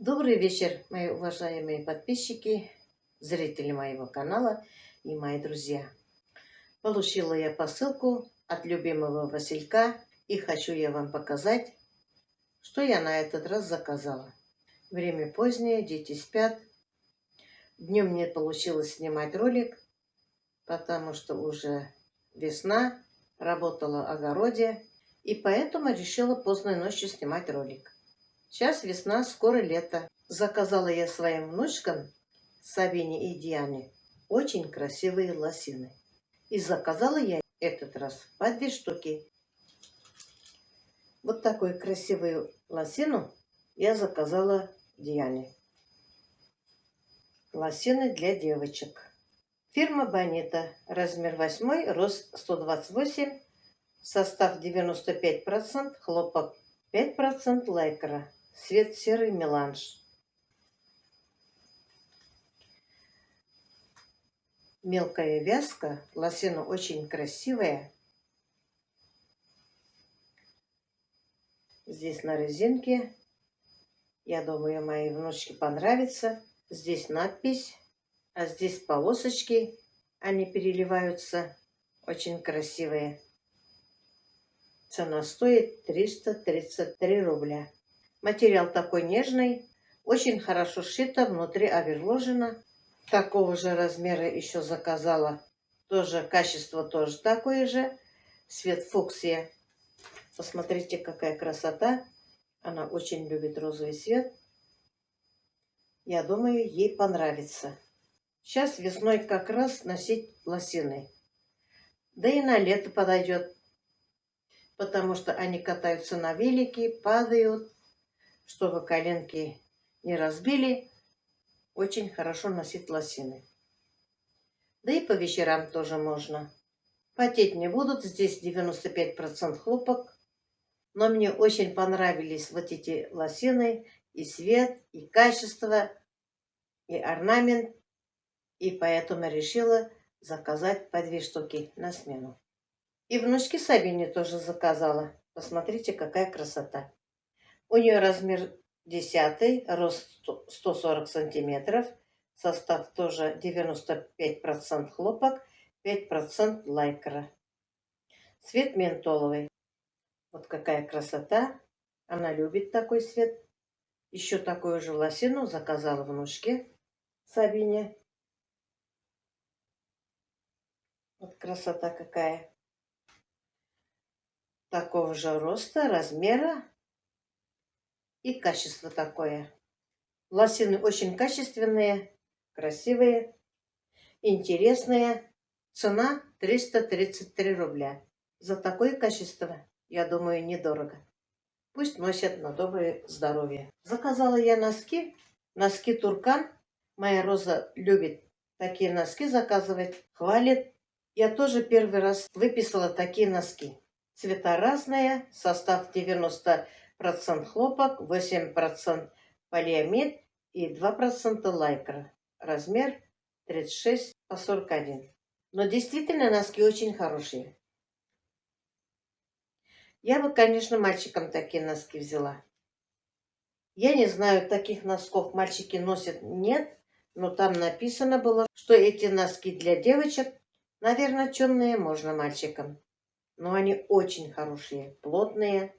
Добрый вечер, мои уважаемые подписчики, зрители моего канала и мои друзья. Получила я посылку от любимого Василька и хочу я вам показать, что я на этот раз заказала. Время позднее, дети спят. Днем не получилось снимать ролик, потому что уже весна, работала в огороде, и поэтому решила поздной ночью снимать ролик. Сейчас весна, скоро лето. Заказала я своим внучкам, Сабине и Диане, очень красивые лосины. И заказала я этот раз по 2 штуки. Вот такую красивую лосину я заказала Диане. Лосины для девочек. Фирма Бонита. Размер 8, рост 128, состав 95%, хлопок 5%, лайкра. Цвет серый меланж. Мелкая вязка. Лосина очень красивая. Здесь на резинке. Я думаю, моей внучке понравится. Здесь надпись. А здесь полосочки. Они переливаются. Очень красивые. Цена стоит 333 рубля. Материал такой нежный. Очень хорошо сшито. Внутри оверложено. Такого же размера еще заказала. Тоже качество тоже такое же. Цвет фуксия. Посмотрите, какая красота. Она очень любит розовый цвет. Я думаю, ей понравится. Сейчас весной как раз носить лосины. Да и на лето подойдет. Потому что они катаются на велике, падают. Чтобы коленки не разбили. Очень хорошо носить лосины. Да и по вечерам тоже можно. Потеть не будут. Здесь 95% хлопок. Но мне очень понравились вот эти лосины. И цвет, и качество, и орнамент. И поэтому решила заказать по 2 штуки на смену. И внучке Сабине тоже заказала. Посмотрите, какая красота. У нее размер 10, рост 140 сантиметров. Состав тоже 95% хлопок, 5% лайкра. Цвет ментоловый. Вот какая красота. Она любит такой цвет. Еще такую же лосину заказала внучке Сабине. Вот красота какая. Такого же роста, размера и качество такое. Лосины очень качественные, красивые, интересные. Цена 333 рубля. За такое качество, я думаю, недорого. Пусть носят на доброе здоровье. Заказала я носки. Носки Туркан. Моя Роза любит такие носки заказывать. Хвалит. Я тоже первый раз выписала такие носки. Цвета разные. Состав 90% хлопок, 8% полиамид и 2% лайкра. Размер 36 по 41. Но действительно носки очень хорошие. Я бы, конечно, мальчикам такие носки взяла. Я не знаю, таких носков мальчики носят, нет. Но там написано было, что эти носки для девочек. Наверное, темные можно мальчикам. Но они очень хорошие, плотные,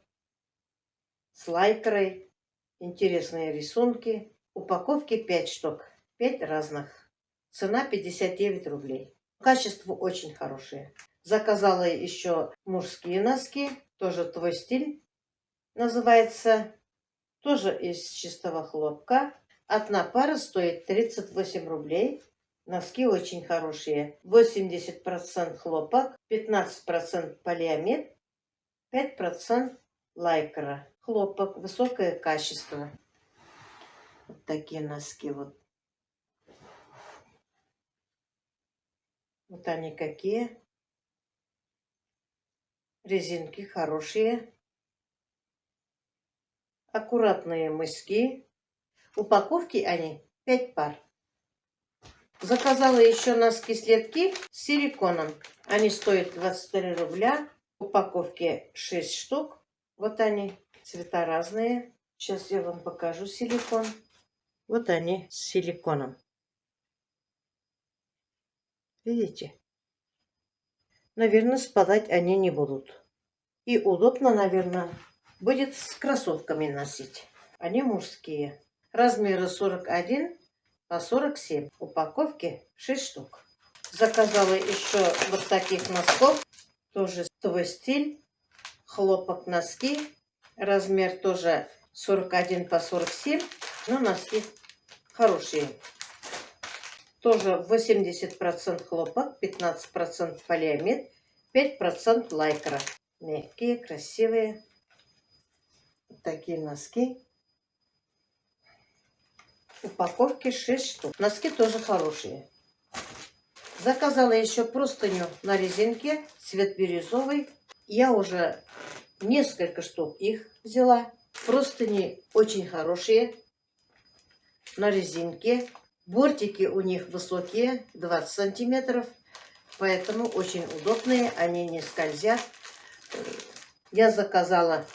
с лайкрой, интересные рисунки. Упаковки 5 штук, 5 разных. Цена 59 рублей. Качество очень хорошее. Заказала еще мужские носки, тоже твой стиль называется. Тоже из чистого хлопка. Одна пара стоит 38 рублей. Носки очень хорошие. 80% хлопок, 15% полиамид, 5% лайкра. Хлопок, высокое качество. Вот такие носки вот. Вот они какие. Резинки хорошие. Аккуратные мыски. Упаковки они 5 пар. Заказала еще носки-следки с силиконом. Они стоят 23 рубля. Упаковки 6 штук. Вот они. Цвета разные. Сейчас я вам покажу силикон. Вот они с силиконом. Видите? Наверное, спадать они не будут. И удобно, наверное, будет с кроссовками носить. Они мужские. Размеры 41 по 47. Упаковки 6 штук. Заказала еще вот таких носков. Тоже твой стиль. Хлопок носки. Размер тоже 41 по 47. Но носки хорошие. Тоже 80% хлопок, 15% полиамид, 5% лайкра. Мягкие, красивые. Вот такие носки. Упаковки 6 штук. Носки тоже хорошие. Заказала еще простыню на резинке, цвет бирюзовый. Я уже несколько штук их взяла. Простыни очень хорошие, на резинке. Бортики у них высокие, 20 сантиметров, поэтому очень удобные, они не скользят. Я заказала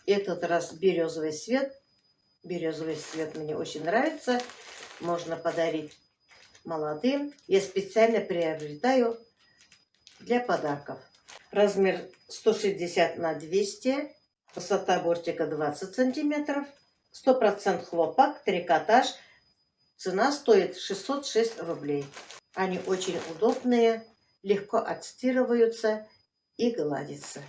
этот раз березовый цвет. Березовый цвет мне очень нравится. Можно подарить молодым. Я специально приобретаю для подарков. Размер 160 на 200. Высота бортика 20 сантиметров. 100% хлопок, трикотаж. Цена стоит 606 рублей. Они очень удобные, легко отстирываются и гладятся.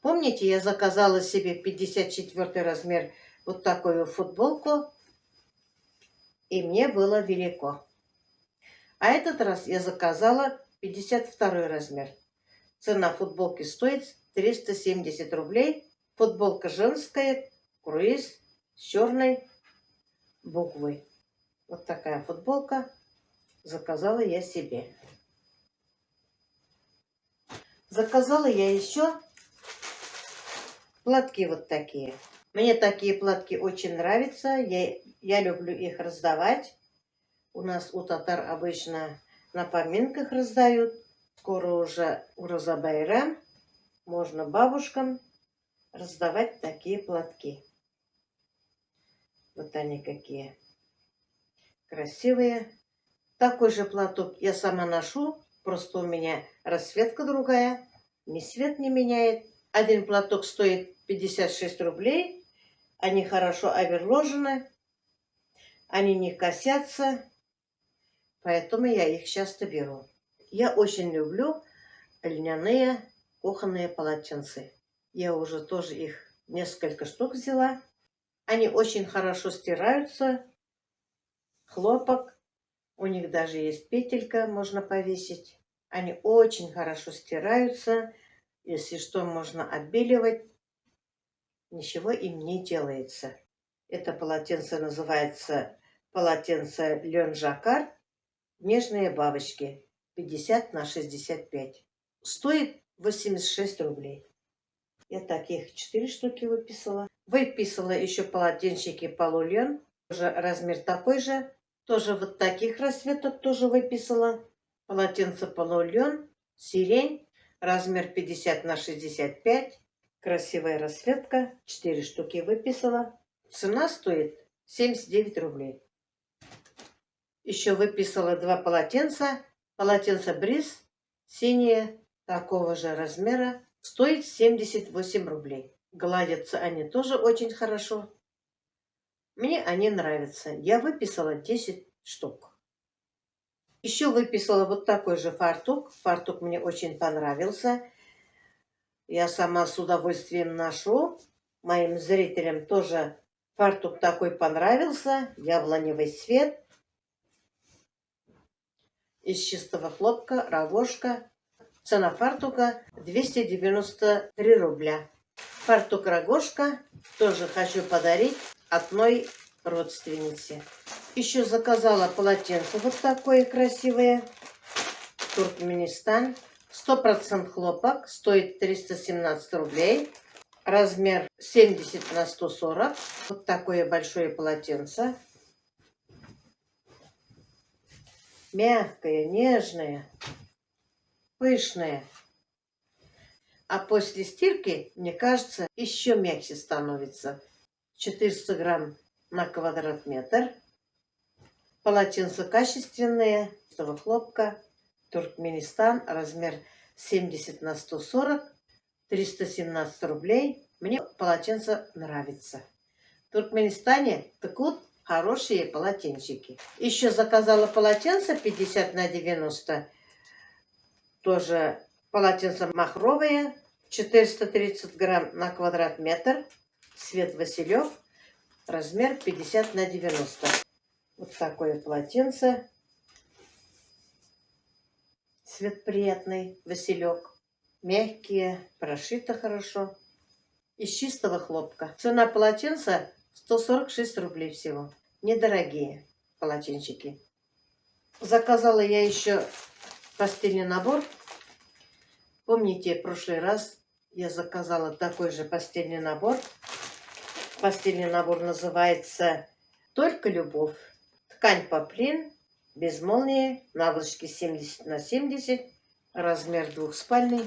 Помните, я заказала себе 54 размер вот такую футболку, и мне было велико. А этот раз я заказала 52 размер. Цена футболки стоит 370 рублей. Футболка женская, круиз с черной буквой. Вот такая футболка заказала я себе. Заказала я еще платки вот такие. Мне такие платки очень нравятся. Я люблю их раздавать. У нас у татар обычно на поминках раздают. Скоро уже Уроза-Байрам. Можно бабушкам раздавать такие платки. Вот они какие. Красивые. Такой же платок я сама ношу, просто у меня расцветка другая. Ни цвет не меняет. Один платок стоит 56 рублей. Они хорошо оверложены. Они не косятся. Поэтому я их часто беру. Я очень люблю льняные кухонные полотенца. Я уже тоже их несколько штук взяла. Они очень хорошо стираются. Хлопок. У них даже есть петелька, можно повесить. Они очень хорошо стираются. Если что, можно отбеливать. Ничего им не делается. Это полотенце называется полотенце Лен Жаккард. Нежные бабочки. 50 на 65. Стоит 86 рублей. Я таких 4 штуки выписала. Выписала еще полотенчики полулен. Тоже размер такой же. Тоже вот таких расцветок тоже выписала. Полотенце полулен, сирень, размер 50 на 65. Красивая расцветка. 4 штуки выписала. Цена стоит 79 рублей. Еще выписала 2 полотенца. Полотенце Бриз, синее, такого же размера. Стоит 78 рублей. Гладятся они тоже очень хорошо. Мне они нравятся. Я выписала 10 штук. Еще выписала вот такой же фартук. Фартук мне очень понравился. Я сама с удовольствием ношу. Моим зрителям тоже фартук такой понравился. Яблоневый цвет. Из чистого хлопка, рогожка. Цена фартука 293 рубля. Фартук рогожка тоже хочу подарить одной родственнице. Еще заказала полотенце вот такое красивое. Туркменистан. 100% хлопок. Стоит 317 рублей. Размер 70 на 140. Вот такое большое полотенце. Мягкое, нежное, пышное. А после стирки, мне кажется, еще мягче становится. 400 грамм на квадратметр. Полотенца качественные, этого хлопка, Туркменистан, размер 70 на 140, 317 рублей. Мне полотенце нравится. В Туркменистане такут хорошие полотенчики. Еще заказала полотенце 50 на 90. Тоже полотенце махровое, 430 грамм на квадрат метр. Цвет василек, размер 50 на 90. Вот такое полотенце. Цвет приятный, василек. Мягкие, прошито хорошо. Из чистого хлопка. Цена полотенца 146 рублей всего. Недорогие полотенчики. Заказала я еще постельный набор. Помните, в прошлый раз я заказала такой же постельный набор. Постельный набор называется «Только любовь». Ткань поплин, без молнии, наволочки 70 на 70, размер двухспальный,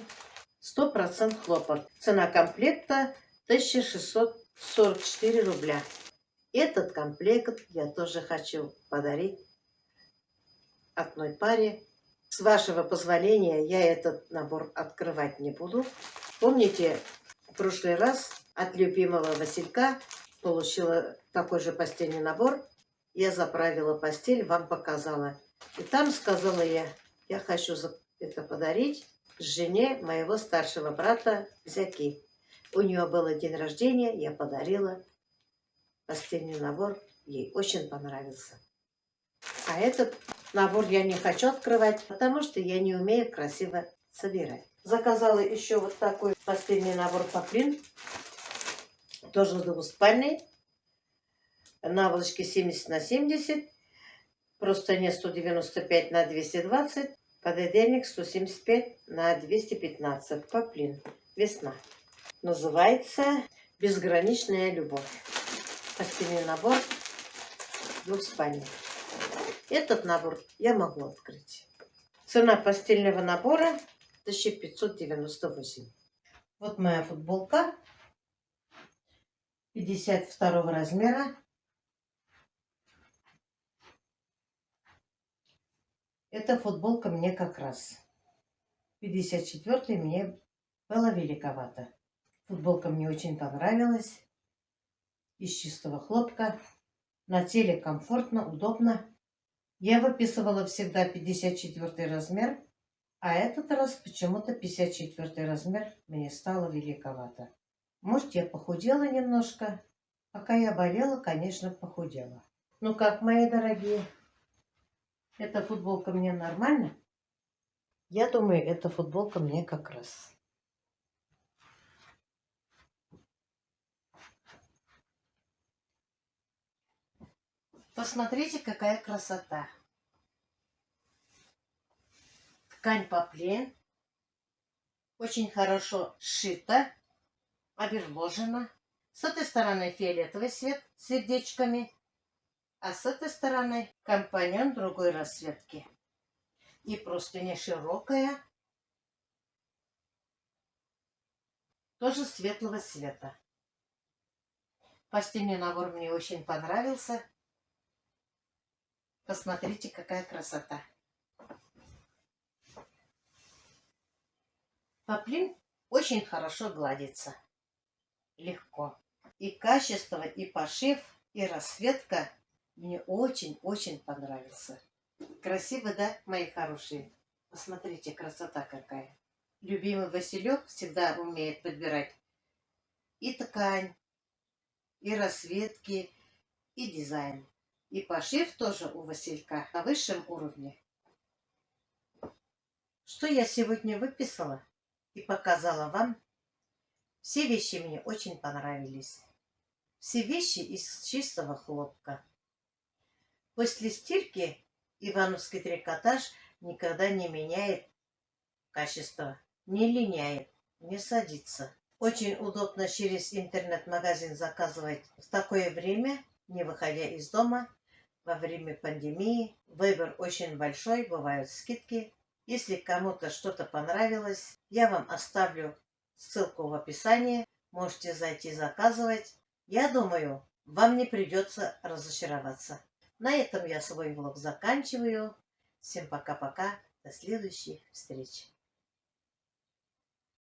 100% хлопок. Цена комплекта 1644 рубля. Этот комплект я тоже хочу подарить одной паре. С вашего позволения я этот набор открывать не буду. Помните, в прошлый раз от любимого Василька получила такой же постельный набор. Я заправила постель, вам показала. И там сказала я хочу это подарить жене моего старшего брата Зяки. У нее был день рождения, я подарила постельный набор. Ей очень понравился. А этот набор я не хочу открывать, потому что я не умею красиво собирать. Заказала еще вот такой постельный набор поплин. Тоже двуспальный. Наволочки 70 на 70. Простыня 195 на 220. Пододеяльник 175 на 215. Поплин. Весна. Называется «Безграничная любовь». Постельный набор двухспальный. Этот набор я могу открыть. Цена постельного набора 1598. Вот моя футболка 52 размера. Эта футболка мне как раз. 54 мне было великовато. Футболка мне очень понравилась. Из чистого хлопка. На теле комфортно, удобно. Я выписывала всегда 54 размер, а этот раз почему-то 54 размер мне стало великовато. Может, я похудела немножко. Пока я болела, конечно, похудела. Ну как, мои дорогие, эта футболка мне нормально? Я думаю, эта футболка мне как раз. Посмотрите, какая красота. Ткань поплин. Очень хорошо сшита, оберложена. С этой стороны фиолетовый цвет с сердечками, а с этой стороны компаньон другой расцветки. И простыня широкая, тоже светлого цвета. Постельный набор мне очень понравился. Посмотрите, какая красота. Поплин очень хорошо гладится. Легко. И качество, и пошив, и расцветка мне очень-очень понравился. Красиво, да, мои хорошие? Посмотрите, красота какая. Любимый Василек всегда умеет подбирать и ткань, и расцветки, и дизайн. И пошив тоже у Василька на высшем уровне. Что я сегодня выписала и показала вам, все вещи мне очень понравились. Все вещи из чистого хлопка. После стирки ивановский трикотаж никогда не меняет качество, не линяет, не садится. Очень удобно через интернет-магазин заказывать в такое время, не выходя из дома, во время пандемии. Выбор очень большой, бывают скидки. Если кому-то что-то понравилось, я вам оставлю ссылку в описании. Можете зайти заказывать. Я думаю, вам не придется разочароваться. На этом я свой влог заканчиваю. Всем пока-пока. До следующих встреч.